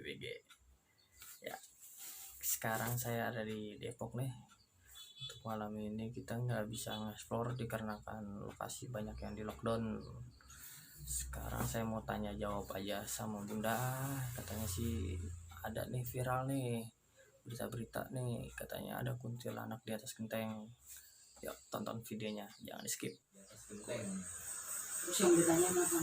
BBG. Ya, sekarang saya ada di Depok nih. Untuk malam ini kita nggak bisa nge-explore dikarenakan lokasi banyak yang di lockdown. Sekarang saya mau tanya jawab aja sama Bunda. Katanya sih ada nih viral nih berita-berita nih, katanya ada kuntilanak di atas genteng. Yuk tonton videonya, jangan di skip. Di atas genteng. Terus yang ditanya apa?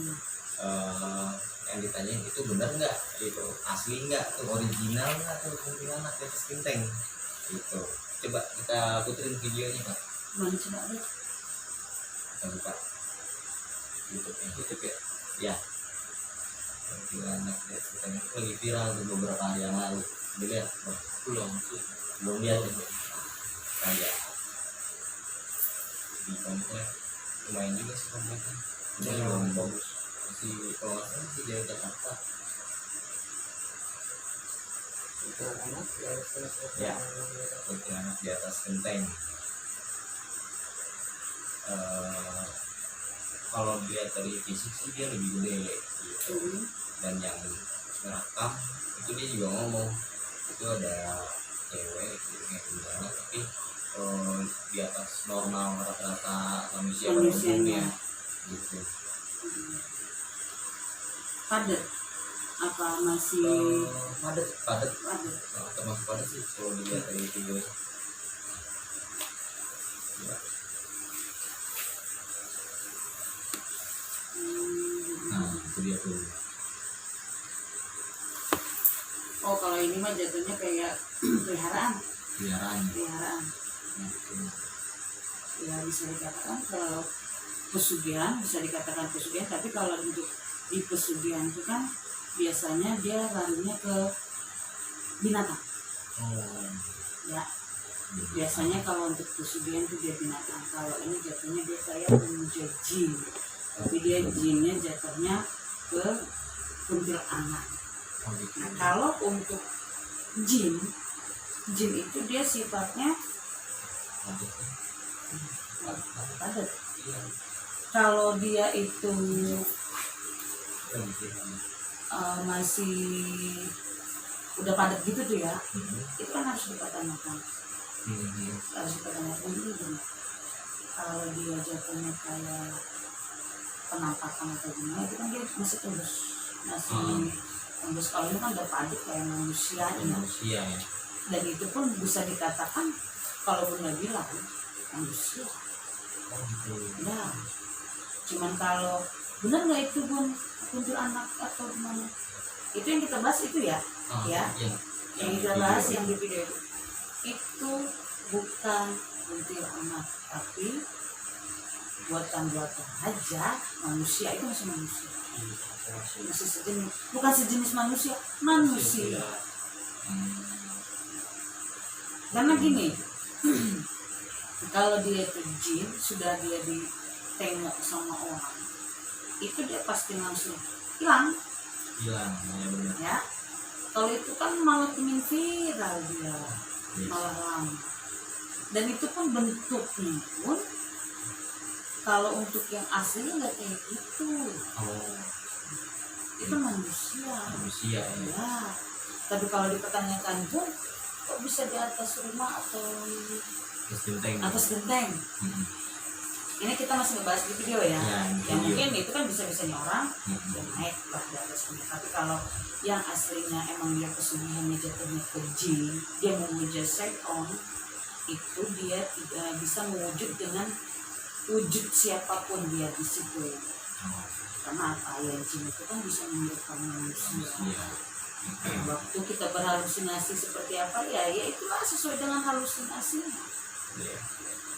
Yang ditanya itu benar nggak, itu asli nggak, itu original nggak tuh kuntilanak di atas genteng itu. Coba kita puterin videonya Pak. Mana coba deh. Kita buka YouTube ya. Ya, kuntilanak di atas genteng itu lagi viral tuh beberapa hari yang lalu. Dilihat belum lihat itu kayak di komplek lumayan juga sih kompleknya. Ini belum bagus masih, kalau nggak salah sih dari Jakarta. Ya, kuntilanak di atas genteng. Kalau dilihat dari fisik sih dia lebih gede gitu. Dan yang merekam itu dia juga ngomong itu ada cewek gitu kayak kuntilanak, tapi di atas normal rata-rata manusia pada umumnya gitu. Padat apa masih Padat termasuk padat sih kalau dilihat dari video. Ya. Nah itu dia tuh. Oh, kalau ini mah jatuhnya kayak peliharaan. Nah, Ya bisa dikatakan kalau pesugihan, tapi kalau untuk di pesugihan itu kan biasanya dia larinya ke binatang. Ya, biasanya kalau untuk pesugihan itu dia binatang. Kalau ini jatuhnya dia kayak memuja jin, tapi dia jinnya jatuhnya ke kuntilanak. Nah, kalau untuk jin itu dia sifatnya padat. Kalau dia itu masih udah padat gitu tuh ya, itu kan harus dipatahkan. Dulu gini. Kalau dia jatuhnya kayak penampakan atau gimana, itu kan dia masih tembus. Kalau ini kan udah padat kayak manusia ya. Dan itu pun bisa dikatakan kalau Bunda bilang manusia. Ya, cuman kalau benar nggak itu Bun kuntilanak atau gimana? Itu yang kita bahas itu ya, yang kita bahas yang di video itu bukan kuntilanak, tapi buatan aja manusia. Itu masih manusia, masih sejenis, bukan sejenis manusia. Karena gini, kalau dia itu jin, sudah dia ditengok sama orang, itu dia pasti langsung hilang ya. Kalau itu kan malah ingin viral dia, malah lama. Dan itu pun bentuknya pun kalau untuk yang aslinya nggak kayak gitu. Itu manusia ya. Tapi kalau dipertanyakan pun kok bisa di atas rumah atau atas genteng? Ini kita masih ngebahas di video ya. Yang mungkin itu kan bisa-bisanya orang yang naik lah di atas genteng. Tapi kalau yang aslinya emang dia pesugihannya jatuhnya ke jin, dia memuja seton, itu dia tidak bisa mewujud dengan wujud siapapun dia di situ. Karena apa ya, jin itu kan bisa menyerupai manusia. Waktu kita berhalusinasi seperti apa ya itulah sesuai dengan halusinasinya.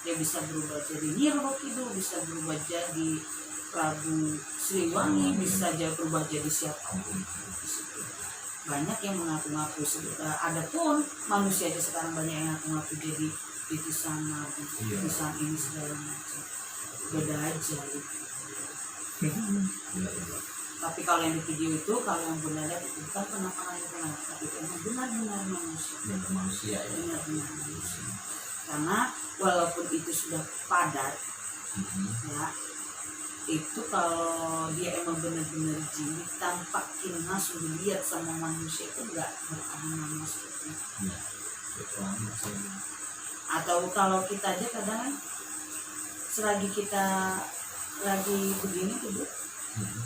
Dia bisa berubah jadi Nyi Roro Kidul, bisa berubah jadi Prabu Siliwangi, bisa berubah jadi siapapun. Banyak yang mengaku-ngaku, ada pun manusia aja sekarang banyak yang ngaku-ngaku jadi itu sama, urusan ini segala macam. Beda aja gitu. Tapi kalau yang di video itu, kalau yang Bunda lihat itu bukan penampakan tapi itu benar-benar manusia. Benar-benar manusia. Karena walaupun itu sudah padat, ya, itu kalau dia emang benar-benar jin tampakin langsung dilihat sama manusia itu nggak bertahan lama seperti itu. Iya. Itu langsung. Atau kalau kita aja kadang selagi kita lagi begini duduk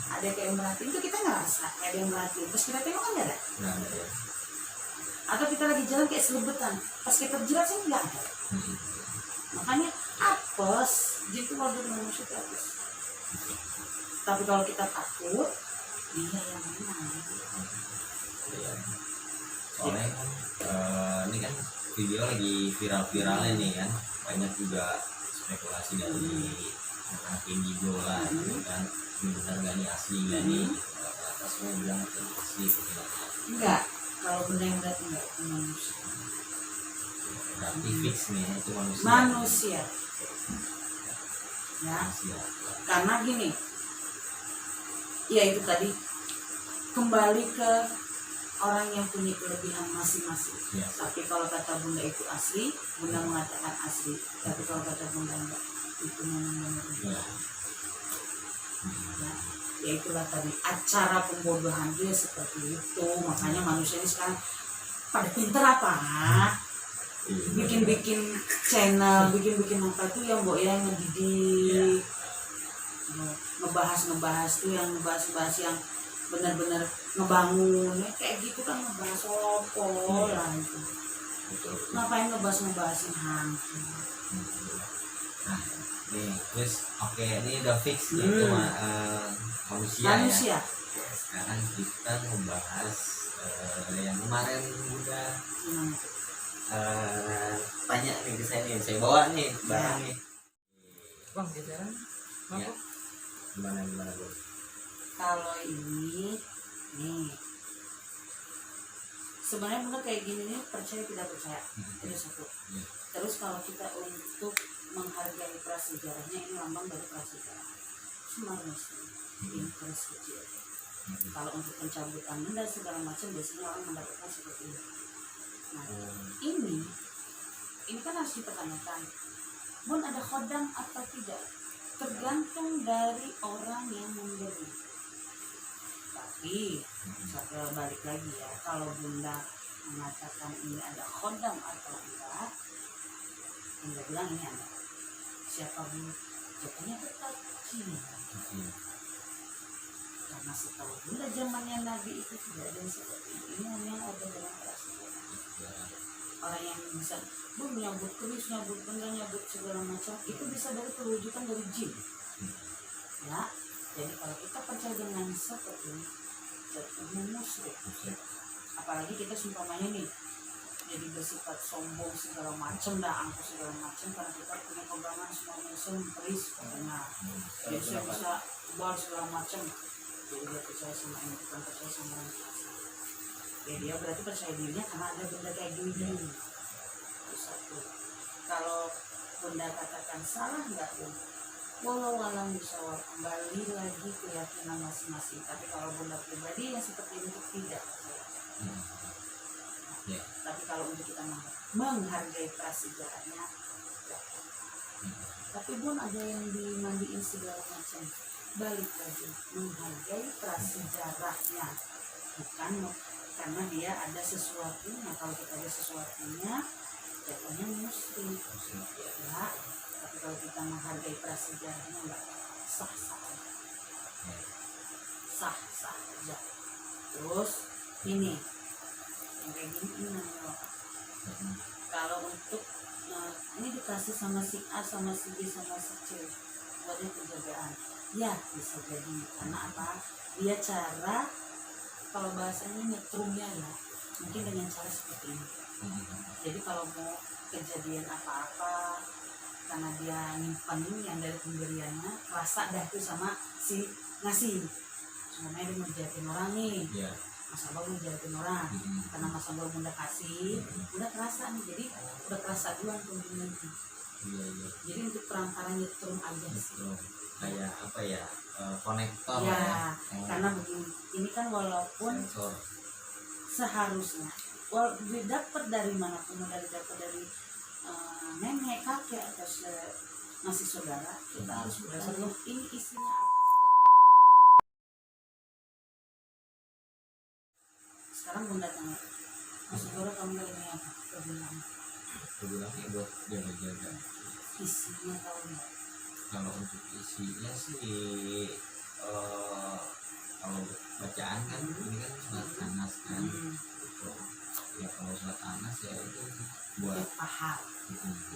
ada kayak merhatiin itu kita ngerasa kayak ada yang merhatiin, pas kita tengok kan nggak ada. Nah, ya. Atau kita lagi jalan kayak selebetan, pas kita jelas sih nggak ada. Makanya apes, jin itu kalau dari manusia itu apes. Tapi kalau kita takut, dia yang menang. Iya. Soalnya kan ini kan video lagi viral-viralnya nih kan, banyak juga spekulasi dari anak indigo lah gitu kan, ini benar nggak nih, asli nggak nih, rata-rata semua bilang itu asli gitu. Enggak, kalau benda yang berat enggak itu manusia. Berarti fix nih itu manusia. Manusia. Ya, Manusia. karena gini, ya itu tadi kembali ke orang yang punya kelebihan masing-masing. Ya. Tapi kalau kata bunda itu asli, bunda mengatakan asli. Tapi kalau kata bunda enggak, itu memang benar. Ya. Ya, ya itulah tadi acara pembodohan dia seperti itu. Makanya manusia ini sekarang pada pinter apa? Bikin-bikin channel, bikin-bikin apa itu yang mbok yang ngedidik, ngebahas tuh yang ngebahas yang benar-benar ngebangun, ya, kayak gitu kan ngebahas opo lah itu. Betul. Ngapain ngebahasin hantu? Nah, nih, terus oke, ini udah fix nih itu manusia. Manusia. Ya. Oke, sekarang kita membahas yang kemarin udah tanya nih ke saya nih, saya bawa nih barang nih. Bang, geseran. Ya. Gimana Bang? Kalau ini nih sebenarnya bener kayak gini nih, percaya tidak percaya itu satu. Terus kalau kita untuk menghargai prasejarahnya, ini lambang dari prasejarah Semar Muslim, ini keris kecil. Kalau untuk pencabutan benda segala macam biasanya orang mendapatkan seperti ini. Nah, ini kan harus dipertanyakan, Bun ada khodam atau tidak, tergantung dari orang yang memberi. Tapi saya balik lagi ya, kalau bunda mengatakan ini ada khodam atau enggak, bunda bilang ini ada. Siapa bunda? Jawabannya tetap Cina. Karena setahu bunda zamannya Nabi itu tidak ada yang seperti ini. Ini hanya ada dalam prasejarah. Orang yang bisa nyabut keris, nyabut benda, nyabut segala macam, itu bisa dari perwujudan dari jin. Ya, jadi kalau kita percaya dengan seperti ini, jatuhnya musyrik. Apalagi kita sumpamanya nih, jadi bersifat sombong segala macam, angkuh segala macam, karena kita punya pegangan semua musuh keris, karena dia bisa bal segala macam. Jadi dia percaya sama ini, bukan percaya sama orang biasa. Ya dia berarti percaya dirinya karena ada benda kayak gini. Itu satu. Kalau bunda katakan salah nggak bun? Walau alam bisawab, kembali lagi keyakinan masing-masing. Tapi kalau bunda pribadi yang seperti itu tidak. Tapi kalau untuk kita menghargai prasejarahnya, ya. Tapi bun ada yang dimandiin segala macam. Balik lagi menghargai prasejarahnya, bukan karena dia ada sesuatunya. Kalau kita ada sesuatunya, jatuhnya muslim. Ya. Tapi kalau kita menghargai prasejarahnya, enggak, sah-sah aja. Terus ini yang kayak gini, ini namanya wakaf. Kalau untuk ini dikasih sama si A, sama si B, sama si C buatnya penjagaan, ya bisa jadi. Karena apa? Dia cara, kalau bahasanya nyetrumnya ya, mungkin dengan cara seperti ini. Jadi kalau mau kejadian apa-apa, karena dia nyimpen yang dari pemberiannya, rasa dah tuh sama si ngasih. Semuanya dia mau jahatin orang nih, Mas Abang mau jahatin orang, karena Mas Abang udah kasih, udah kerasa nih, jadi udah kerasa duluan pemberian. Jadi untuk perantara nyetrum aja sih. Kayak apa ya, konektor ya. Karena begini, ini kan walaupun seharusnya dapat dari manapun, dapat dari nenek, kakek, atau masih saudara, kita harus bertanya ini isinya apa. sekarang bunda tanya, maksud gue kamu ini apa kegunaannya? Kegunaannya buat jaga-jaga. Isinya tahu nggak? Kalau untuk isinya sih kalau bacaan kan ini kan surat Anas kan gitu. Ya kalau surat Anas ya itu buat Ya, paham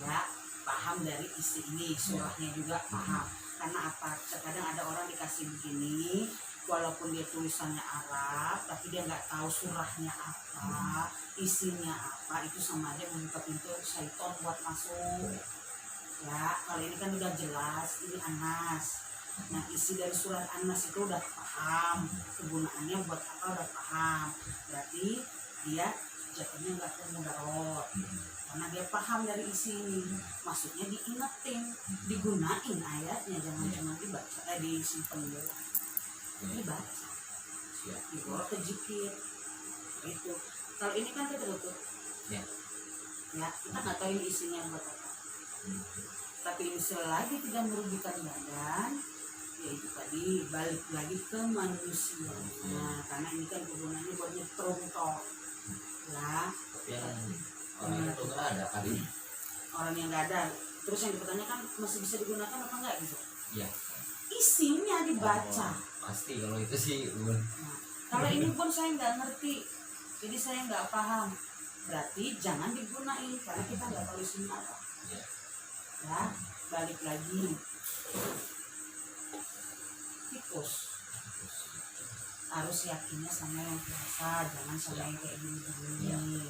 ya, paham dari isi ini, surahnya juga paham. Karena apa, terkadang ada orang dikasih begini walaupun dia tulisannya Arab tapi dia nggak tahu surahnya apa, isinya apa, itu sama aja membuka pintu syaitan buat masuk ya. Kalau ini kan udah jelas ini Anas, nah isi dari surat Anas itu udah paham, kegunaannya buat apa udah paham, berarti dia jatuhnya nggak ke mudarat karena dia paham dari isi ini. Maksudnya diingetin, digunain ayatnya, jangan cuma dibaca, disimpan dulu, dibaca, dibawa ke zikir itu. Kalau ini kan tertutup ya, kita nggak tahu ini isinya buat apa. Tapi ini selagi tidak merugikan badan, yaitu tadi balik lagi ke manusia. Nah, karena ini kan kegunaannya buat nyetrum toh ya. Tapi yang orang itu nggak ada kali. Orang yang nggak ada, terus yang dipertanyakan masih bisa digunakan apa enggak gitu? Iya. Isinya dibaca. Pasti kalau itu sih Bun. Nah, kalau ini pun saya nggak ngerti, jadi saya nggak paham. Berarti jangan digunain karena kita nggak tahu isinya apa. Iya. Ya, balik lagi. Tikus harus yakinnya sama yang biasa, jangan sama yang kayak gini-gini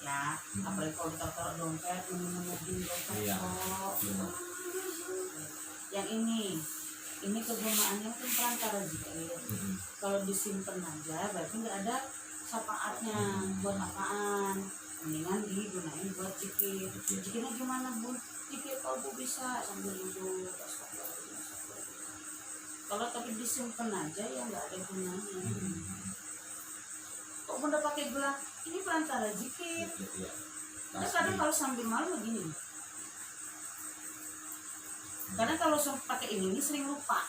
ya. Apalagi kalau ditaruh dompet, menuhin dompet kok. Yang ini kegunaannya kan perantara zikir. Kalau disimpan aja berarti nggak ada syafaatnya. Buat apaan? Mendingan digunain buat zikir. Zikirnya gimana Bun? Zikir kalau Bu bisa sambil duduk. Kalau tapi disimpan aja ya nggak ada gunanya. Kok Bunda pakai gelang? Ini perantara zikir. Nah, kadang kalau sambil malam begini. Karena kalau pakai ini sering lupa.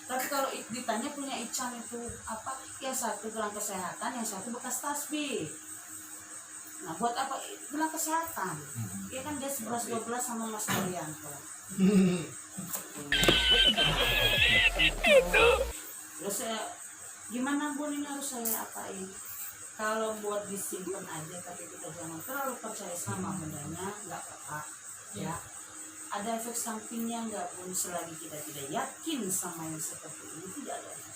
Tapi kalau ditanya punya Ican itu apa? Yang satu gelang kesehatan, yang satu bekas tasbih. Nah, buat apa gelang kesehatan? Dia kan dia 11-12 sama Mas Arianto. Terus gimana Bun, ini harus saya apain? Kalau buat disimpan aja tapi kita jangan terlalu percaya sama bendanya, nggak apa-apa ya. Ada efek sampingnya nggak Bun? Selagi kita tidak yakin sama yang seperti ini tidak ada efek.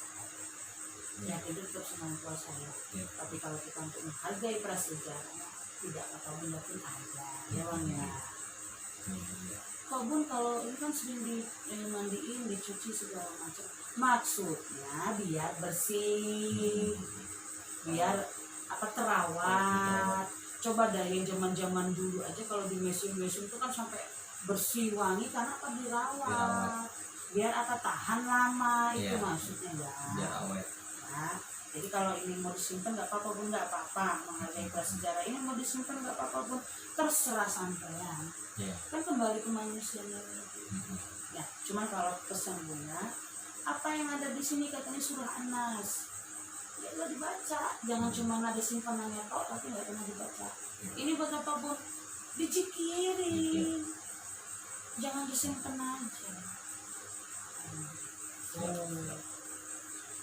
Ya itu tetap senang puasa ya. Tapi kalau kita untuk menghargai prasejarah tidak apa benda pun ada ya Bang ya. Kok Bun kalau ini kan sering dimandiin, dicuci segala macam, maksudnya biar bersih, biar apa terawat. Coba dari zaman dulu aja kalau di mesin itu kan sampai bersih wangi karena apa dirawat, biar apa tahan lama itu maksudnya ya. Biar awet. Ya. Jadi kalau ini mau disimpan nggak apa-apa Bun, nggak apa-apa, menghargai prasejarah ini mau disimpan nggak apa-apa Bun, terserah sampean. Kan kembali ke manusianya. Ya, cuman kalau pesan Bunda, apa yang ada di sini katanya surah An-Nas, ya udah dibaca, jangan cuma ada simpanannya kok tapi nggak pernah dibaca. Ini buat apa Bun? Dijikirin, jangan disimpan aja.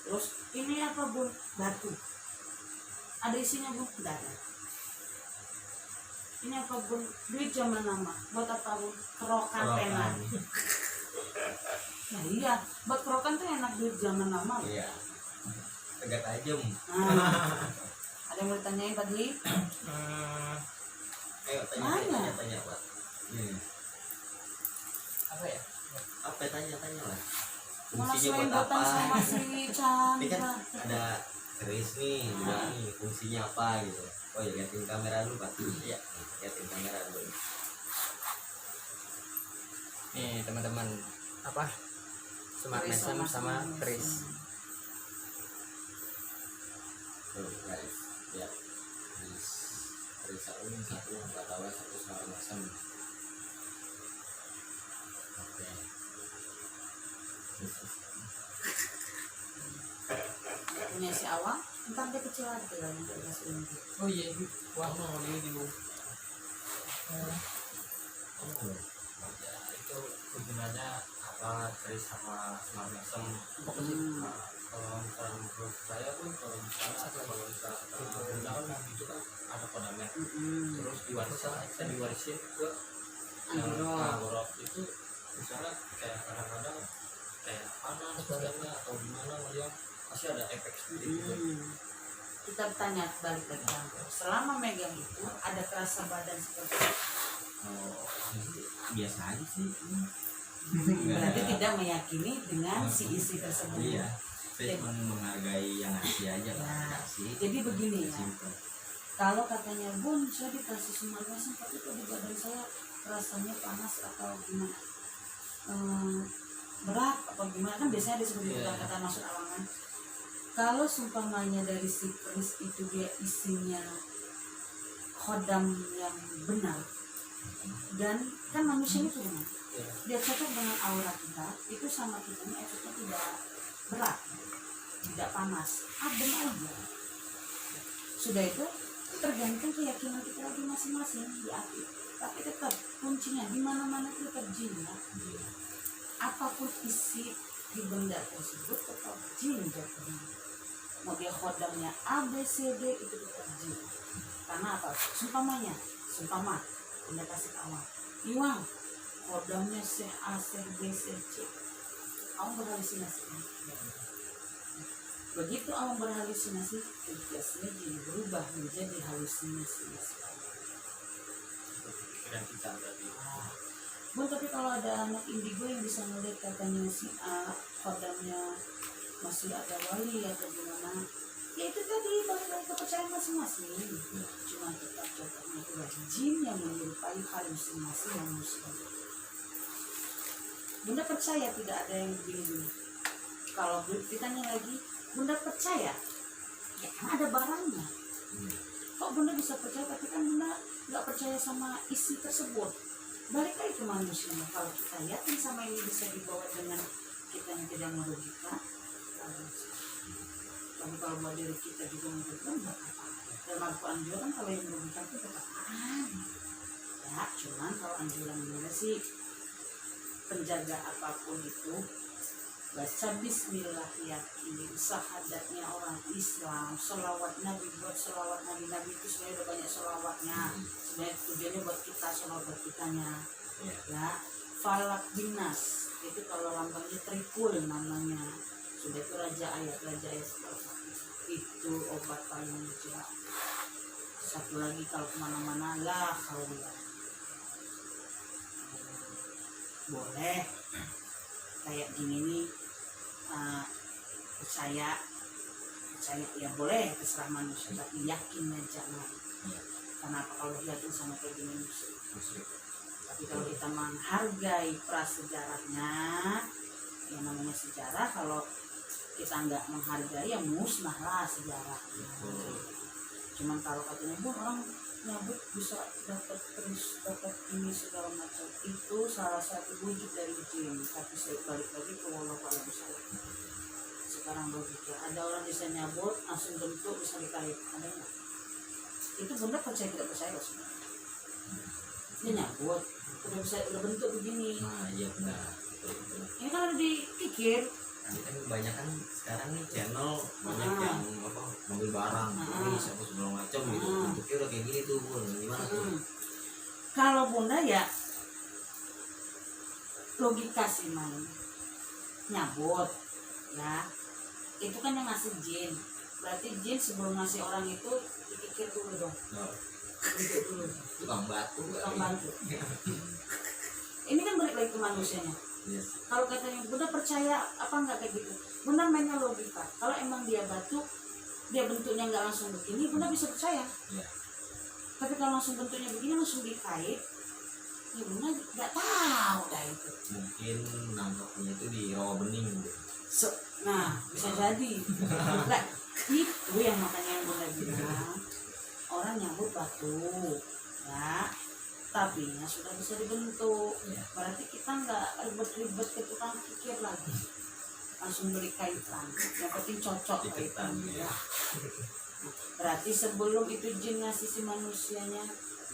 Terus ini apa Bun? Batu. Ada isinya Bun? Tidak ada. Ini apa Bun? Duit zaman lama. Buat apa Bun? Kerokan enak. Nah iya, buat kerokan tuh enak duit zaman lama. Iya. Tegak tajam. Nah, ada yang mau ditanyain tadi? Ayo tanya Pak. Apa ya? Apa tanya lah. Fungsinya buat apa? Sama si Ini kan ada keris nih, juga nih fungsinya apa gitu. Oh ya liatin kamera dulu Pak. Iya, liatin kamera dulu. Nih teman-teman, apa? Smart Mason sama keris. Tuh guys, ya. Keris satu nggak tahu satu Smart Mason. Oke. punya si Awang tentang dia kecil hati lah untuk kasih ini. Oh iya, warna dia di ya itu hubungannya apa dari sama mesem pokoknya. Kalau misalnya menurut saya pun kalau misalnya undangan itu kan ada kodamnya, terus diwarisin ke Anggorok itu misalnya kayak kadang-kadang kayak panas badannya atau gimana dia pasti ada efek sendiri gitu. Kita bertanya balik lagi, selama megang itu ada kerasa badan seperti itu? Oh, biasa aja sih. Berarti tidak meyakini dengan si isi tersebut. Iya, saya cuma menghargai yang ngasih aja kan. Nah, Ngasih. jadi begini ya, Simple. kalau katanya Bun saya dikasih semacam tapi kok di badan saya rasanya panas atau gimana, berat atau gimana, kan biasanya disebut kata masuk awangan. Kalau sumpamanya dari si keris itu dia isinya khodam yang benar, dan kan manusia itu benar, dia cocok dengan aura kita, itu sama kita ini efeknya tidak berat, tidak panas, adem aja. Sudah itu tergantung keyakinan kita lagi masing-masing di hati. Tapi tetap kuncinya di mana-mana itu tetap jin ya. Apapun isi di benda tersebut tetap jin jatuhnya. Mau dia khodamnya A, B, C, D itu tetap jin. Karena apa? Sumpama Anda kasih awal Iwang khodamnya C, A, C, B, C, C. Awang berhalusinasi. Begitu awang berhalusinasi, tugasnya jadi berubah menjadi halusinasi. Dan kita berarti Bun, tapi kalau ada anak indigo yang bisa melihat katanya si A khodamnya masih ada wali atau gimana, ya itu tadi balik-balik kepercayaan masing-masing. Cuma tetap contohnya itulah jin yang menyerupai halusinasi yang muslim. Bunda percaya tidak ada yang begini-begini? Kalau ditanya lagi, Bunda percaya? Ya kan ada barangnya. Kok Bunda bisa percaya tapi kan Bunda nggak percaya sama isi tersebut? Balik lagi ke manusia. Kalau kita yakin sama ini bisa dibawa dengan kita yang tidak merugikan, tapi kalau buat diri kita juga merugikan, nggak apa-apa. Dalam Al-Quran juga kan kalau yang merugikan itu tetap ya, cuman kalau anjuran Bunda sih penjaga apapun itu baca bismillah, yakinin syahadatnya orang Islam, sholawat Nabi, buat sholawat Nabi itu sebenarnya udah banyak sholawatnya, sebenarnya tujuannya buat kita, sholawat buat kitanya ya. Falak binas itu kalau lambangnya tripul namanya, sudah itu raja ayat itu obat paling mujarab. Satu lagi kalau kemana-mana lah haula, boleh kayak gini nih, percaya ya boleh, terserah manusia, tapi yakinnya jangan. Karena apa? Kalau yakin sama kayak gini musyrik. Tapi kalau kita menghargai prasejarahnya, yang namanya sejarah, kalau kita nggak menghargai ya musnah lah sejarahnya. Cuman kalau katanya Bu orang nyabut bisa dapat ini segala macam, itu salah satu wujud dari jin. Tapi saya balik lagi ke walau saya. Sekarang logika, ada orang bisa nyabut langsung bentuk bisa dikait, ada nggak? Itu Bunda percaya tidak percaya sebenarnya? Dia nyabut udah bentuk begini. Nah iya benar. Ini kan udah dipikir. Kan banyak kan sekarang nih channel banyak yang apa mobil barang ini siapa segala macam gitu, bentuknya udah kayak gini tuh Bun, gimana tuh? Kalau Bunda ya logika sih main nyabut ya, itu kan yang ngasih jin, berarti jin sebelum ngasih orang itu dipikir dulu dong. Dipikir dulu Tukang batu. Ini kan balik lagi ke manusianya. Yes. Kalau katanya Bunda percaya apa enggak kayak gitu, Bunda mainnya logika. Kalau emang dia batu, dia bentuknya nggak langsung begini, Bunda bisa percaya. Tapi kalau langsung bentuknya begini langsung dikait, ya Bunda nggak tahu dah itu. Mungkin nangkapnya itu di rawa bening gitu. Nah bisa jadi. Nah, itu yang makanya yang Bunda bilang orang nyambut batu ya, tapi sudah bisa dibentuk. Berarti kita nggak ribet-ribet ke tukang pikir lagi. langsung beli kaitan, yang penting cocok Iketan, ya. Berarti sebelum itu jin ngasih si manusianya,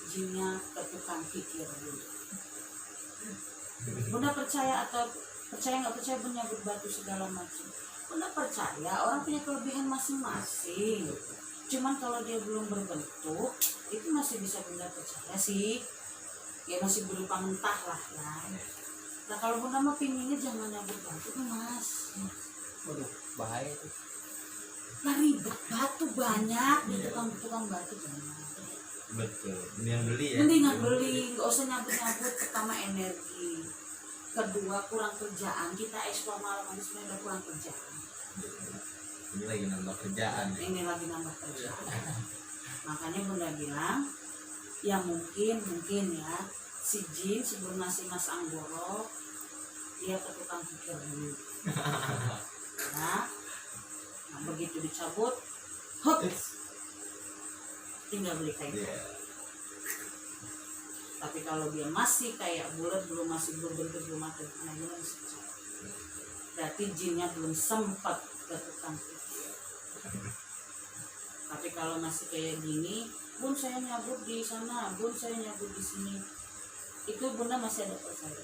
jinnya ke tukang pikir dulu. Bunda percaya atau percaya nggak percaya Bunda berbatu segala macam. Bunda percaya orang punya kelebihan masing-masing. Cuman kalau dia belum berbentuk, itu masih bisa Bunda percaya sih. Ya masih berupa mentah lah ya. Nah kalau Bunda mah pinginnya jangan nyabut batu tuh Mas. Waduh, bahaya tuh. Nah ribet, batu banyak di tukang batu banyak. Betul, mendingan beli ya. Mendingan beli, nggak usah nyabut-nyabut. Pertama energi, kedua kurang kerjaan. Kita ekspor malam ini sebenarnya udah kurang kerjaan. Ini lagi nambah kerjaan ya. Ini lagi nambah kerjaan. Makanya Bunda bilang, ya mungkin ya si jin sebelum ngasih Mas Anggoro dia ke tukang pikir dulu. Nah begitu dicabut, hop, tinggal beli kayak Iya. Tapi kalau dia masih kayak bulat, masih belum bentuk, belum ada, nah dia masih cabut. Berarti jinnya belum sempat ke tukang pikir. Tapi kalau masih kayak gini, Bun saya nyabut di sana, Bun saya nyabut di sini, itu Bunda masih ada percaya,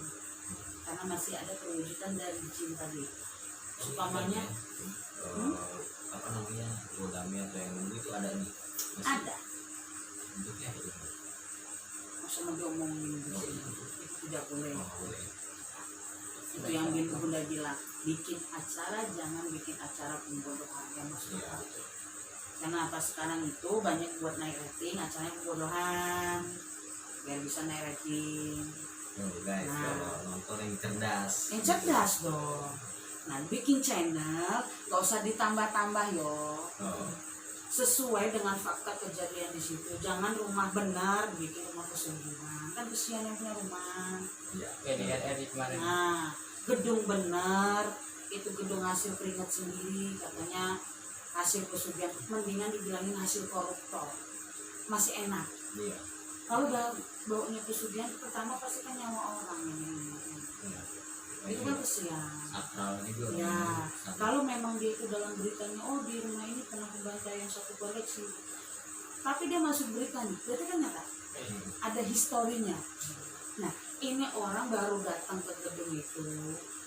karena masih ada perwujudan dari jin tadi. Umpamanya apa namanya, godami atau yang nunggu itu ada nih. Masih ada, bentuknya apa tuh? masa mau diomongin di sini, itu tidak boleh. Oh, boleh. Itu yang Bunda bilang, bikin acara jangan bikin acara pembodohan yang maksudnya. Iya. Karena apa sekarang itu banyak buat naik rating, acaranya pembodohan biar bisa naik rating. Guys, Nah. kalau nonton yang cerdas. Yang cerdas dong. Nah bikin channel gak usah ditambah-tambah yo, Oh, sesuai dengan fakta kejadian di situ. Jangan rumah benar bikin rumah pesugihan, kan kesian yang punya rumah. iya. Edit kemarin. Nah gedung benar itu gedung hasil keringat sendiri, katanya hasil pesugihan, mendingan dibilangin hasil koruptor, masih enak. Iya. Kalau udah baunya pesugihan, pertama pasti kan nyawa orang ini. Iya. Itu kan kesian. Sakral juga. Ya, Sakral. kalau memang dia itu dalam beritanya, oh di rumah ini pernah pembantaian satu koleksi, tapi dia masuk beritanya, berarti kan nyata, ada historinya. Nah, ini orang baru datang ke gedung itu,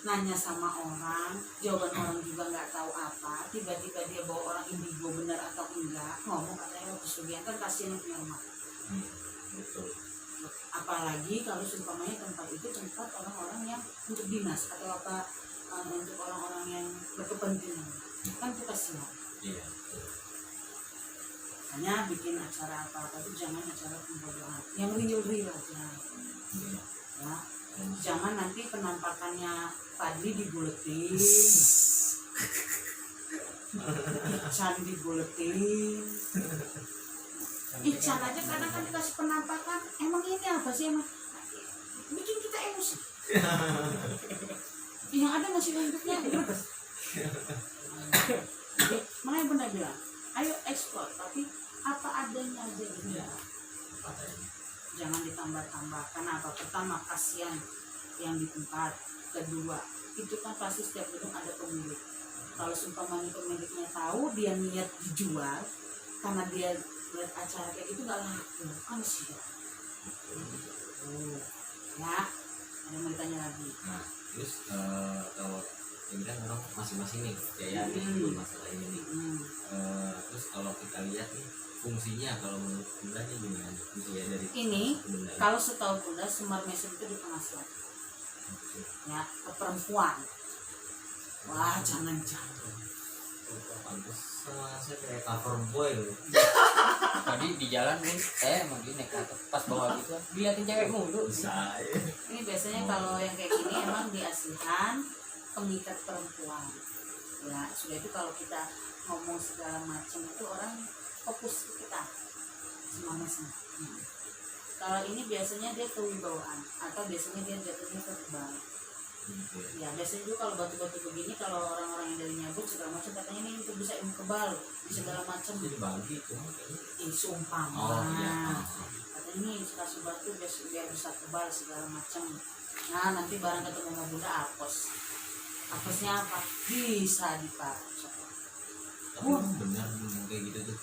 nanya sama orang, jawaban orang juga nggak tahu apa, tiba-tiba dia bawa orang indigo benar atau enggak, ngomong katanya pesugihan, kan kasihan yang punya rumah. Betul. Apalagi kalau seumpamanya tempat itu tempat orang-orang yang untuk dinas atau apa, untuk orang-orang yang berkepentingan, kan itu kasihan. Iya. Hanya bikin acara apa-apa itu jangan acara pembodohan, yang real aja Iya. ya. Jangan nanti penampakannya Fadli dibuletin, Ican dibuletin. Ican aja kadang kan dikasih penampakan, emang ini apa sih, emang bikin kita emosi. Yang ada masih bentuknya berbes. Makanya Bunda bilang, ayo ekspor tapi apa adanya aja gitu ya. Jangan ditambah-tambah, karena apa? Pertama kasihan yang di tempat, kedua itu kan pasti setiap gedung ada pemilik. Kalau seumpamanya pemiliknya tahu dia niat dijual karena dia lihat acara kayak gitu nggak laku, kan sih ya. Ada mau ditanya lagi? Nah, terus kalau ini kan orang masing-masing nih percaya di masalah ini nih. Terus kalau kita lihat nih fungsinya, kalau menurut Bunda nih gimana fungsi ya dari Ini Bunda? kalau setahu Bunda Semar Mesem itu di tengah selatan ya, ke perempuan. Wah jangan-jangan Pantes saya kayak cover boy loh. Tadi di jalan nih, saya emang di naik ke atas, pas bawa gitu, diliatin cewek mulu. Saya. ini biasanya kalau yang kayak gini emang diasihkan pengikat perempuan ya. Sudah itu kalau kita ngomong segala macam itu orang fokus ke kita semuanya sama. Kalau ini biasanya dia kewibawaan atau biasanya dia jatuhnya ke kebal. Ya biasanya juga kalau batu-batu begini, kalau orang-orang yang dari nyabut segala macam katanya ini untuk bisa ilmu kebal di segala macam. Jadi bagi itu. Sumpah Oh iya. katanya ini kasih batu biar bisa kebal segala macam. Nah nanti barang ketemu sama Bunda apos. apesnya apa bisa dipakai. Tapi emang benar ngomong kayak gitu tuh.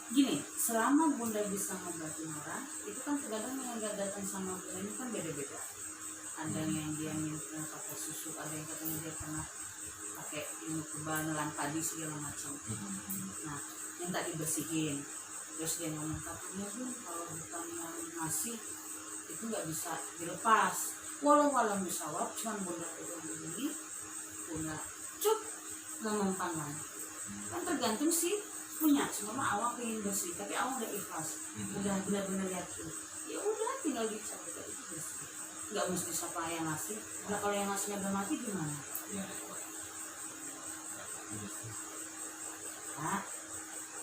Gini, selama bunda bisa ngobatin orang, itu kan terkadang yang gak datang sama bunda ini kan beda-beda. Ada yang dia minum pakai susu, ada yang katanya dia pernah pakai ilmu kebal, nelan padi segala macam. Nah, yang tak dibersihin, terus dia ngomong katanya tuh kalau bukan yang ngasih itu nggak bisa dilepas. Walau misawab, cuman bunda pegang begini, bunda cuk nggak mempan lagi. Kan tergantung sih punya, semua awak pengen bersih tapi awak udah ikhlas, udah benar-benar yakin, ya udah tinggal dicabut itu bersih, nggak mesti siapa yang ngasih. Nah kalau yang ngasihnya udah mati gimana? Nah,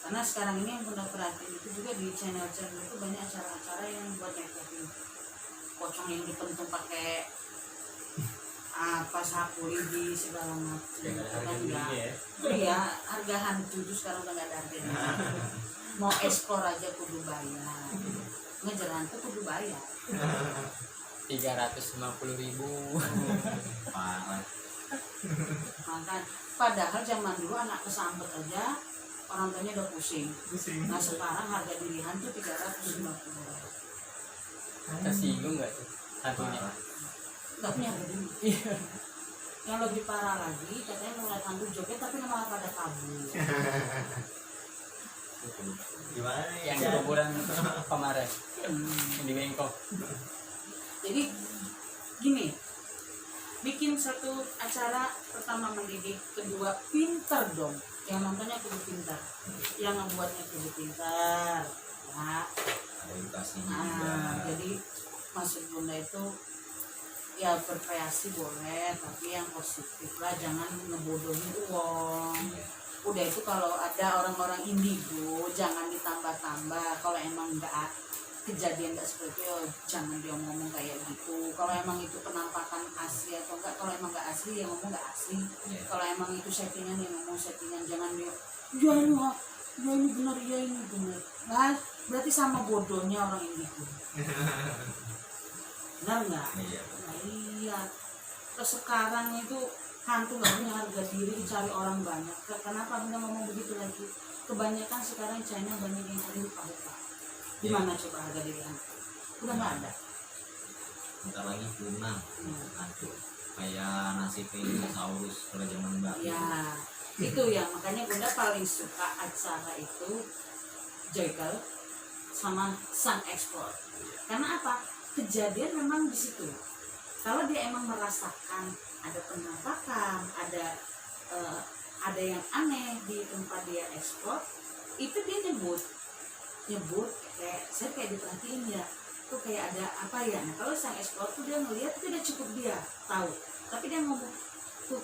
karena sekarang ini yang pernah perhatiin itu juga di channel-channel itu banyak acara-acara yang buat nyekokin pocong yang dipentung pakai apa sapu lidi segala macam. Kan enggak, iya harga hantu itu sekarang udah nggak ada harganya. Mau eksplor aja kudu bayar, ngejar hantu kudu bayar. 350.000. Parah. Makan. Padahal zaman dulu anak kesambet aja orang tuanya udah pusing. Nah sekarang harga diri hantu 350. Tersinggung nggak tuh hantunya? Nggak punya harga diri. Yang lebih parah lagi katanya ngeliat hantu joget tapi malah pada kabur. Gimana Yang di kuburan kemarin di Bengkok. Jadi gini, bikin satu acara pertama mendidik, kedua pintar dong, yang nontonnya kudu pintar, yang ngebuatnya kudu pintar, ya. Ada edukasinya Nah, juga. jadi maksud bunda itu ya berkreasi boleh, tapi yang positif lah, jangan ngebodohin uang. Udah itu kalau ada orang-orang indigo jangan ditambah-tambah. Kalau emang nggak kejadian nggak seperti itu, jangan dia ngomong kayak gitu. Kalau emang itu penampakan asli atau enggak, kalau emang nggak asli ya ngomong nggak asli. Kalau emang itu settingan ya ngomong settingan, jangan dia ya ini benar, ya ini benar. Nah, berarti sama bodohnya orang indigo. Benar nggak? Nah, iya. Terus sekarang itu hantu nggak punya harga diri, dicari orang banyak. Kenapa bunda ngomong begitu lagi? Kebanyakan sekarang China banyak yang cari lupa-lupa. Di mana coba harga diri hantu? Udah nggak ada. Bentar lagi punah hantu. Kayak nasibnya dinosaurus pada zaman baru. Ya, itu ya makanya bunda paling suka acara itu Joykel sama Sun Explore. Karena apa? Kejadian memang di situ. Kalau dia emang merasakan ada penampakan, ada yang aneh di tempat dia ekspor, itu dia nyebut kayak saya kayak diperhatiin ya, tuh kayak ada apa ya. Nah kalau sang ekspor tuh dia ngelihat itu udah cukup dia tahu, tapi dia ngomong tuh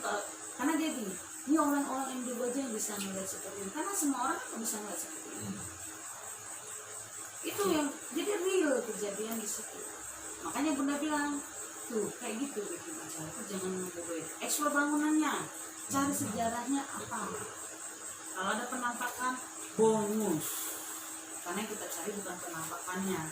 karena dia gini, ini orang-orang Indo aja yang bisa ngelihat seperti ini, karena semua orang kan bisa ngelihat seperti ini. Itu yang jadi real kejadian di situ. Makanya bunda bilang tuh kayak gitu bikin acara tuh jangan ngebodohin. Eksplor bangunannya, cari sejarahnya apa. Kalau ada penampakan bonus, karena yang kita cari bukan penampakannya,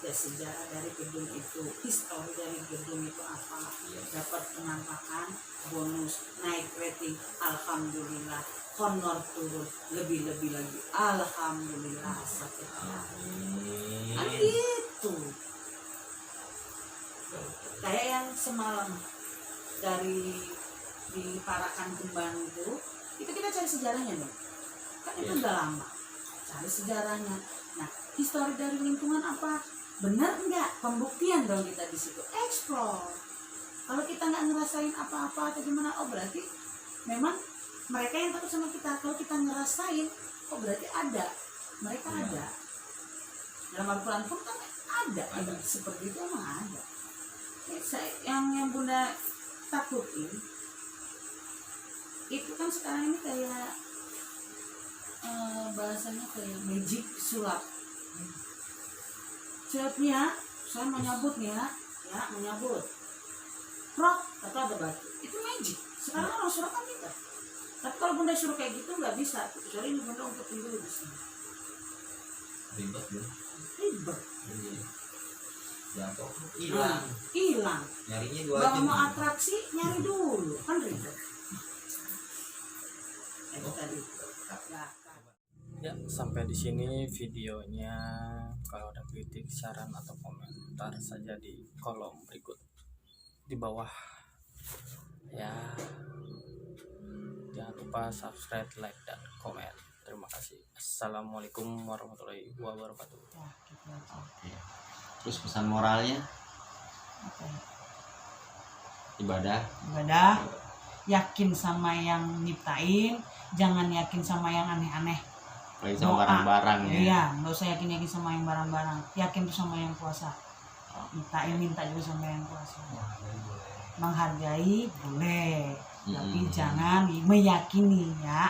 ya sejarah dari gedung itu, histori dari gedung itu apa. Dapat penampakan bonus, naik rating, alhamdulillah. Honor turun lebih-lebih lagi, alhamdulillah. Kan gitu. Kayak yang semalam dari di Parakan Kembang itu kita cari sejarahnya dong. Kan itu udah lama. Cari sejarahnya. Nah, histori dari lingkungan apa? Benar enggak? Pembuktian dong kita di situ. Explore. Kalau kita nggak ngerasain apa-apa atau gimana, oh berarti memang mereka yang takut sama kita. Kalau kita ngerasain, oh berarti ada. Mereka ada. Dalam Al-Quran pun kan ada. Seperti itu emang ada. Yang bunda takutin itu kan sekarang ini kayak bahasanya kayak magic sulap. Sulapnya saya mau nyabut nih ya mau nyabut rock atau ada batu, itu magic. Sekarang orang suruh kan kita, tapi kalau bunda suruh kayak gitu nggak bisa. Kecuali ini bunda untuk tidur di sini Ribet loh. ribet. jatuh hilang. Hilang. Nyarinya 2 Kalau jam. mau atraksi nyari dulu kan ribet. Itu tadi. Ya, sampai di sini videonya. Kalau ada kritik, saran atau komentar saja di kolom berikut di bawah. Ya, jangan lupa subscribe, like, dan komen. Terima kasih. Assalamualaikum warahmatullahi wabarakatuh. Ya, gitu aja. Oke. Terus pesan moralnya Apa ya? ibadah. Yakin sama yang nyiptain, jangan yakin sama yang aneh-aneh. Apalagi sama barang-barang ya. Iya, nggak usah yakin sama yang barang-barang. Yakin tuh sama yang kuasa. Minta juga sama yang kuasa. Menghargai boleh, tapi jangan meyakini ya.